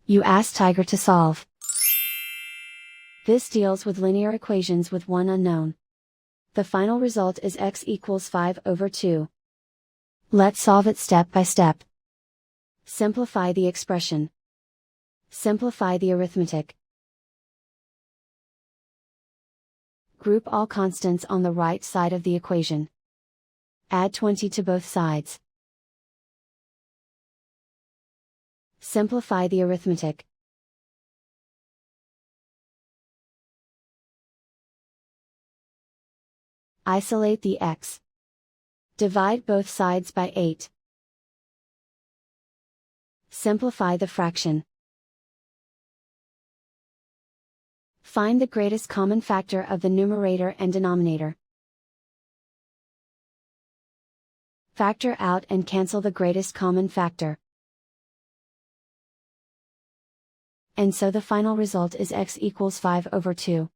You ask Tiger to solve. This deals with linear equations with one unknown. The final result is x equals 5/2. Let's solve it step by step. Simplify the expression. Simplify the arithmetic. Group all constants on the right side of the equation. Add 20 to both sides. Simplify the arithmetic. Isolate the x. Divide both sides by 8. Simplify the fraction. Find the greatest common factor of the numerator and denominator. Factor out and cancel the greatest common factor. And so the final result is x equals 5/2.